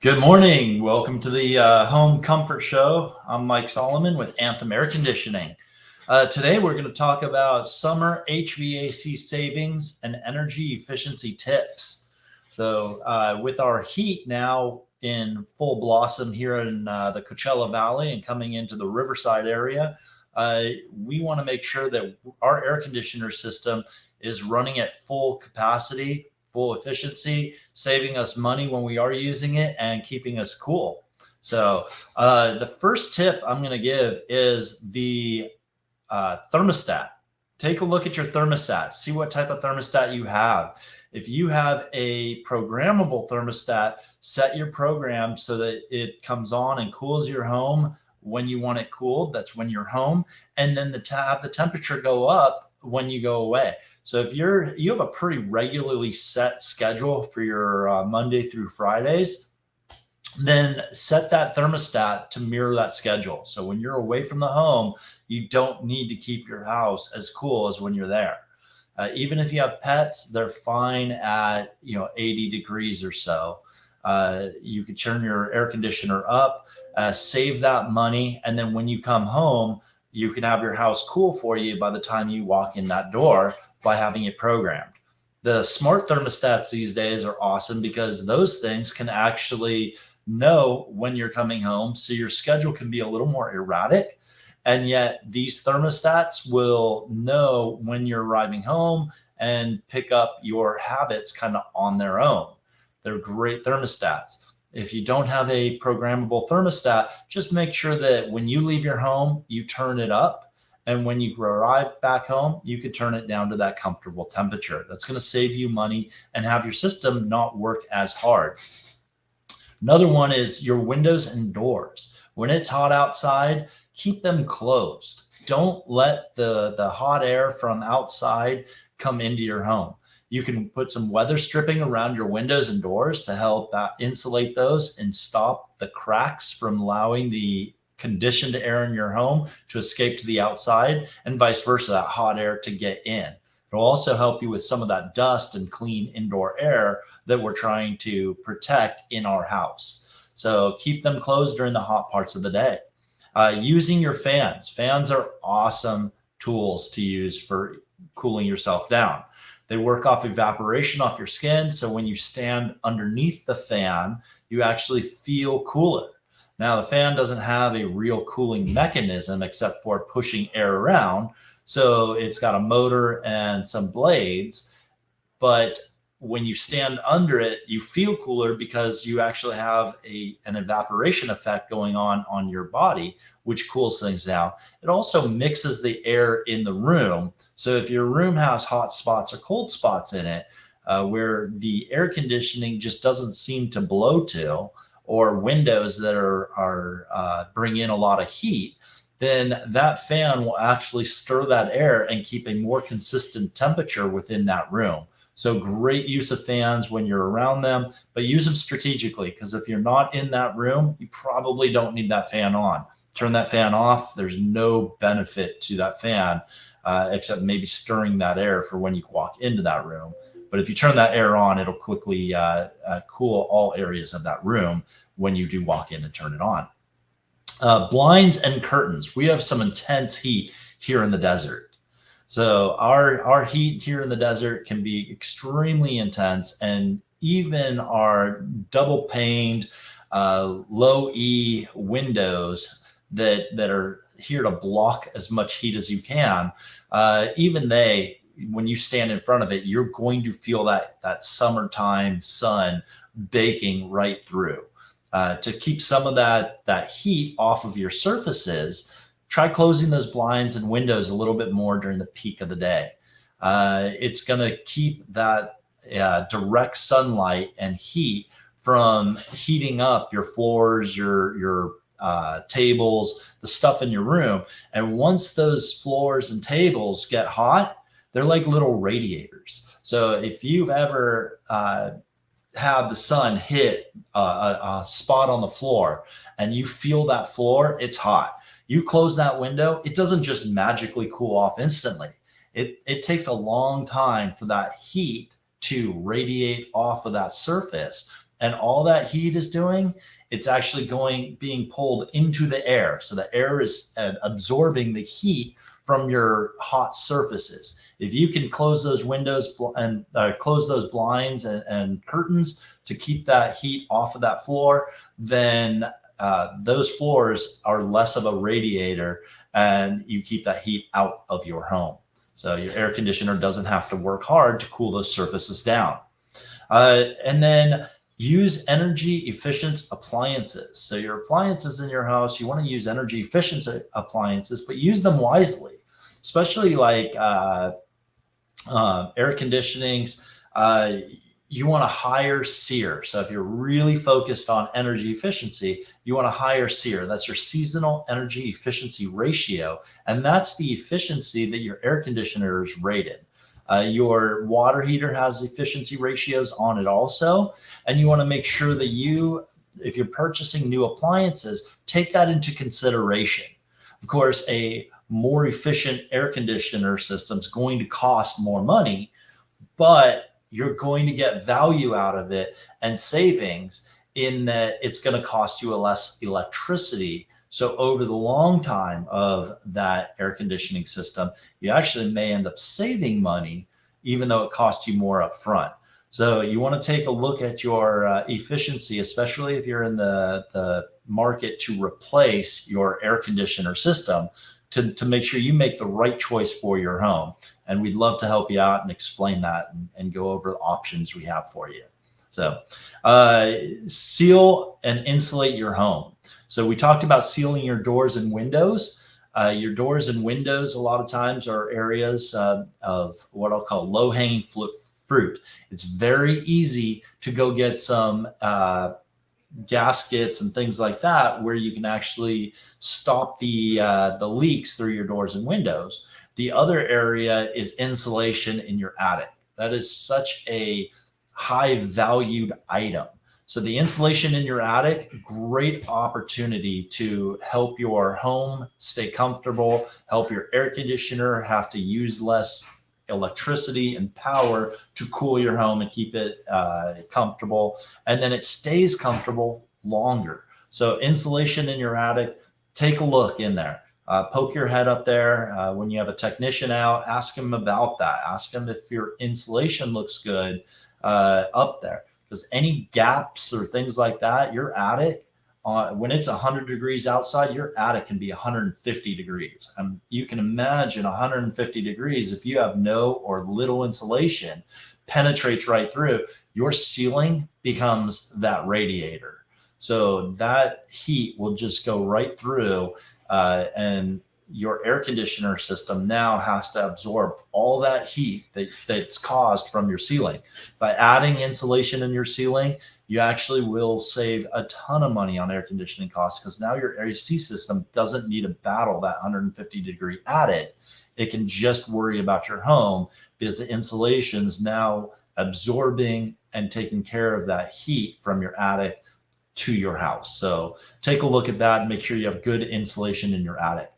Good morning. Welcome to the Home Comfort Show. I'm Mike Solomon with Anthem Air Conditioning. Today we're going to talk about summer HVAC savings and energy efficiency tips. So with our heat now in full blossom here in the Coachella Valley and coming into the Riverside area, we want to make sure that our air conditioner system is running at full capacity, full efficiency, saving us money when we are using it and keeping us cool. So the first tip I'm going to give is the thermostat. Take a look at your thermostat. See what type of thermostat you have. If you have a programmable thermostat, set your program so that it comes on and cools your home when you want it cooled. That's when you're home. And then have the temperature go up when you go away. So if you have a pretty regularly set schedule for your Monday through Fridays, then set that thermostat to mirror that schedule. So when you're away from the home, you don't need to keep your house as cool as when you're there. Even if you have pets, they're fine at 80 degrees or so. You could turn your air conditioner up, save that money, and then when you come home, you can have your house cool for you by the time you walk in that door by having it programmed. The smart thermostats these days are awesome because those things can actually know when you're coming home, so your schedule can be a little more erratic. And yet these thermostats will know when you're arriving home and pick up your habits kind of on their own. They're great thermostats. If you don't have a programmable thermostat, just make sure that when you leave your home, you turn it up. And when you arrive back home, you can turn it down to that comfortable temperature. That's going to save you money and have your system not work as hard. Another one is your windows and doors. When it's hot outside, keep them closed. Don't let the hot air from outside come into your home. You can put some weather stripping around your windows and doors to help insulate those and stop the cracks from allowing the conditioned air in your home to escape to the outside, and vice versa, that hot air to get in. It'll also help you with some of that dust and clean indoor air that we're trying to protect in our house. So keep them closed during the hot parts of the day. Using your fans. Fans are awesome tools to use for cooling yourself down. They work off evaporation off your skin. So when you stand underneath the fan, you actually feel cooler. Now, the fan doesn't have a real cooling mechanism except for pushing air around. So it's got a motor and some blades. But when you stand under it, you feel cooler because you actually have an evaporation effect going on your body, which cools things down. It also mixes the air in the room. So if your room has hot spots or cold spots in it, where the air conditioning just doesn't seem to blow to, or windows that are bring in a lot of heat, then that fan will actually stir that air and keep a more consistent temperature within that room. So great use of fans when you're around them, but use them strategically, because if you're not in that room, you probably don't need that fan on. Turn that fan off. There's no benefit to that fan except maybe stirring that air for when you walk into that room. But if you turn that air on, it'll quickly cool all areas of that room when you do walk in and turn it on. Blinds and curtains. We have some intense heat here in the desert. So our heat here in the desert can be extremely intense, and even our double paned low E windows that are here to block as much heat as you can, even when you stand in front of it, you're going to feel that summertime sun baking right through. To keep some of that heat off of your surfaces, try closing those blinds and windows a little bit more during the peak of the day. It's going to keep that direct sunlight and heat from heating up your floors, your tables, the stuff in your room. And once those floors and tables get hot, they're like little radiators. So if you've ever had the sun hit a spot on the floor and you feel that floor, it's hot. You close that window, it doesn't just magically cool off instantly. It takes a long time for that heat to radiate off of that surface And all that heat is doing, it's actually being pulled into the air. So the air is absorbing the heat from your hot surfaces. If you can close those windows and close those blinds and curtains to keep that heat off of that floor, then those floors are less of a radiator, and you keep that heat out of your home. So your air conditioner doesn't have to work hard to cool those surfaces down. And then use energy efficient appliances. So your appliances in your house, you want to use energy efficient appliances, but use them wisely, especially like air conditionings. You want a higher SEER. So if you're really focused on energy efficiency, you want a higher SEER. That's your seasonal energy efficiency ratio. And that's the efficiency that your air conditioner is rated. Your water heater has efficiency ratios on it also. And you want to make sure that if you're purchasing new appliances, take that into consideration. Of course, a more efficient air conditioner system is going to cost more money, but you're going to get value out of it and savings in that it's going to cost you less electricity. So over the long time of that air conditioning system, you actually may end up saving money, even though it costs you more up front. So you want to take a look at your efficiency, especially if you're in the market to replace your air conditioner system, to make sure you make the right choice for your home. And we'd love to help you out and explain that and go over the options we have for you. So seal and insulate your home. So we talked about sealing your doors and windows. Your doors and windows a lot of times are areas of what I'll call low-hanging fruit. It's very easy to go get some gaskets and things like that, where you can actually stop the leaks through your doors and windows. The other area is insulation in your attic. That is such a high valued item. So the insulation in your attic, great opportunity to help your home stay comfortable, help your air conditioner have to use less electricity and power to cool your home and keep it comfortable. And then it stays comfortable longer. So insulation in your attic, take a look in there. Poke your head up there when you have a technician out, ask them about that. Ask them if your insulation looks good up there. Because any gaps or things like that, your attic, when it's 100 degrees outside, your attic can be 150 degrees. You can imagine 150 degrees, if you have no or little insulation, penetrates right through. Your ceiling becomes that radiator. So that heat will just go right through, and your air conditioner system now has to absorb all that heat that's caused from your ceiling. By adding insulation in your ceiling, you actually will save a ton of money on air conditioning costs, because now your AC system doesn't need to battle that 150 degree attic. It can just worry about your home, because the insulation is now absorbing and taking care of that heat from your attic to your house. So take a look at that and make sure you have good insulation in your attic.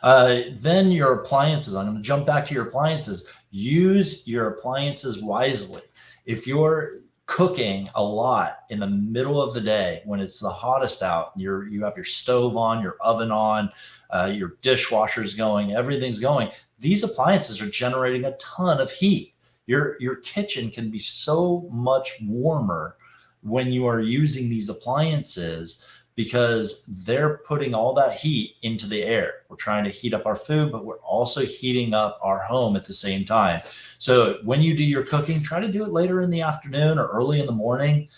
Then your appliances. I'm going to jump back to your appliances. Use your appliances wisely. If you're cooking a lot in the middle of the day when it's the hottest out, you have your stove on, your oven on, your dishwasher's going, everything's going, these appliances are generating a ton of heat. Your kitchen can be so much warmer when you are using these appliances, because they're putting all that heat into the air. We're trying to heat up our food, but we're also heating up our home at the same time. So when you do your cooking, try to do it later in the afternoon or early in the morning,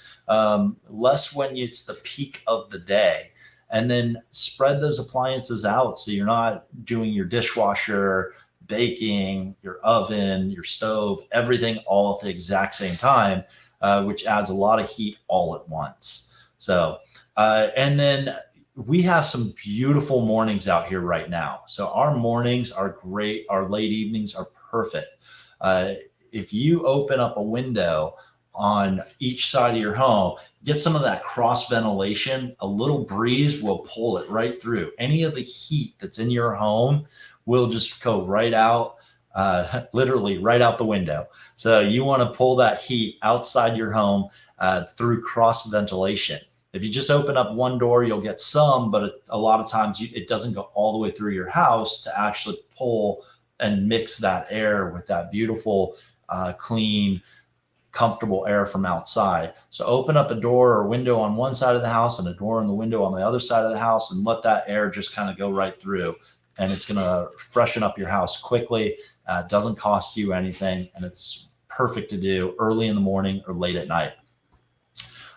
less when it's the peak of the day. And then spread those appliances out so you're not doing your dishwasher, baking, your oven, your stove, everything all at the exact same time, which adds a lot of heat all at once. So, and then we have some beautiful mornings out here right now. So our mornings are great. Our late evenings are perfect. If you open up a window on each side of your home, get some of that cross ventilation, a little breeze will pull it right through. Any of the heat that's in your home will just go right out, literally right out the window. So you want to pull that heat outside your home. through cross ventilation. If you just open up one door, you'll get some, but a lot of times it doesn't go all the way through your house to actually pull and mix that air with that beautiful, clean, comfortable air from outside. So open up a door or window on one side of the house and a door and the window on the other side of the house, and let that air just kind of go right through. And it's going to freshen up your house quickly. Doesn't cost you anything, and it's perfect to do early in the morning or late at night.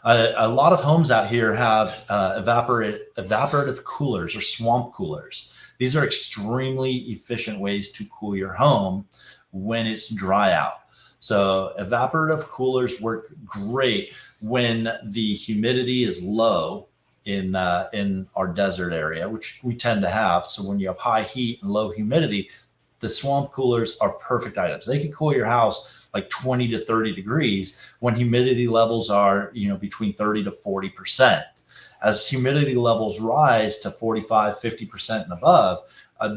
A lot of homes out here have evaporative coolers or swamp coolers. These are extremely efficient ways to cool your home when it's dry out. So evaporative coolers work great when the humidity is low in our desert area, which we tend to have. So when you have high heat and low humidity, the swamp coolers are perfect items. They can cool your house like 20 to 30 degrees when humidity levels are, between 30 to 40%. As humidity levels rise to 45, 50% and above,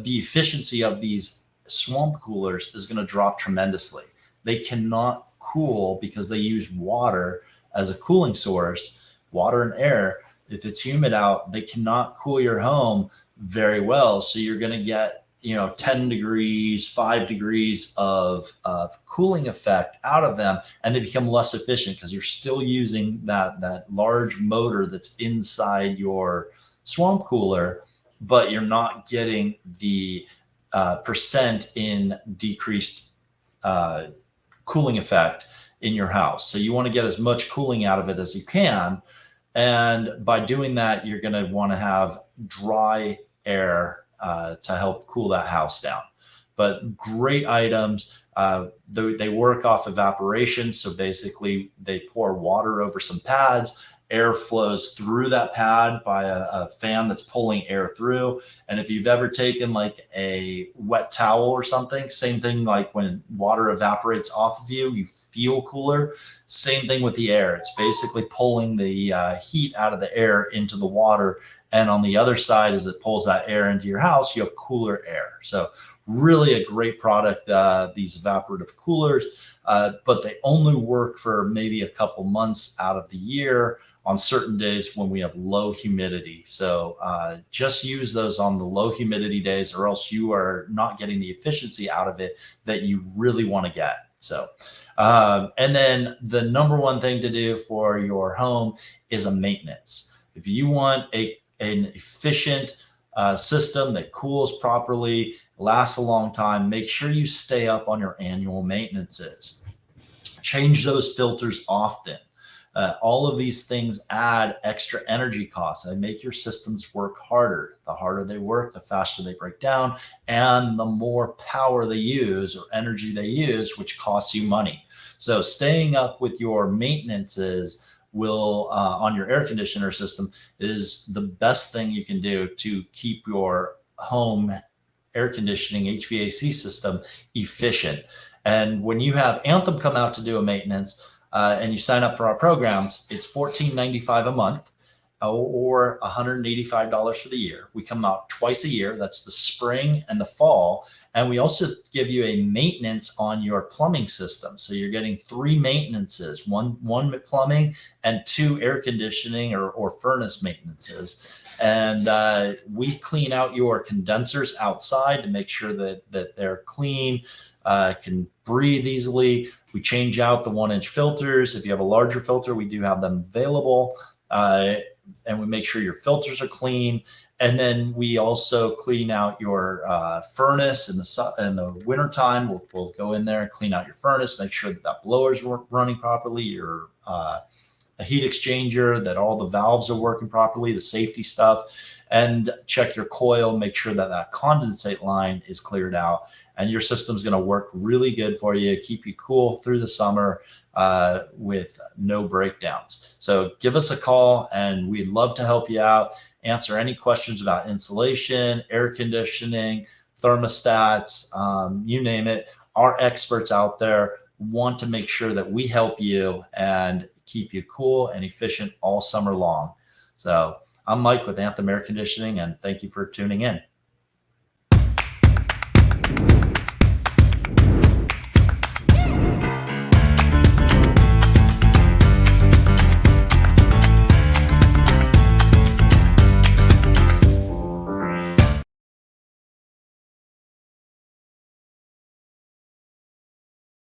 the efficiency of these swamp coolers is going to drop tremendously. They cannot cool because they use water as a cooling source, water and air. If it's humid out, they cannot cool your home very well. So you're going to get 10 degrees, 5 degrees of cooling effect out of them, and they become less efficient because you're still using that large motor that's inside your swamp cooler, but you're not getting the percent in decreased cooling effect in your house. So you want to get as much cooling out of it as you can. And by doing that, you're going to want to have dry air to help cool that house down. But great items. They work off evaporation. So basically they pour water over some pads, air flows through that pad by a fan that's pulling air through. And if you've ever taken like a wet towel or something, same thing, like when water evaporates off of you, you feel cooler. Same thing with the air. It's basically pulling the heat out of the air into the water. And on the other side, as it pulls that air into your house, you have cooler air. So really a great product, these evaporative coolers, but they only work for maybe a couple months out of the year on certain days when we have low humidity. So just use those on the low humidity days, or else you are not getting the efficiency out of it that you really want to get. So, and then the number one thing to do for your home is a maintenance. If you want an efficient system that cools properly, lasts a long time, make sure you stay up on your annual maintenances. Change those filters often. All of these things add extra energy costs and make your systems work harder. The harder they work, the faster they break down, and the more power they use or energy they use, which costs you money. So staying up with your maintenances will on your air conditioner system is the best thing you can do to keep your home air conditioning HVAC system efficient. And when you have Anthem come out to do a maintenance and you sign up for our programs, it's $14.95 a month or $185 for the year. We come out twice a year. That's the spring and the fall. And we also give you a maintenance on your plumbing system. So you're getting 3 maintenances, one plumbing and 2 air conditioning or furnace maintenances. And we clean out your condensers outside to make sure that they're clean, can breathe easily. We change out the 1-inch filters. If you have a larger filter, we do have them available. And we make sure your filters are clean. And then we also clean out your furnace in the wintertime. We'll go in there and clean out your furnace, make sure that blower's running properly, your a heat exchanger, that all the valves are working properly, the safety stuff, and check your coil, make sure that condensate line is cleared out. And your system's going to work really good for you, keep you cool through the summer with no breakdowns. So give us a call and we'd love to help you out, answer any questions about insulation, air conditioning, thermostats, you name it. Our experts out there want to make sure that we help you and keep you cool and efficient all summer long. So I'm Mike with Anthem Air Conditioning, and thank you for tuning in.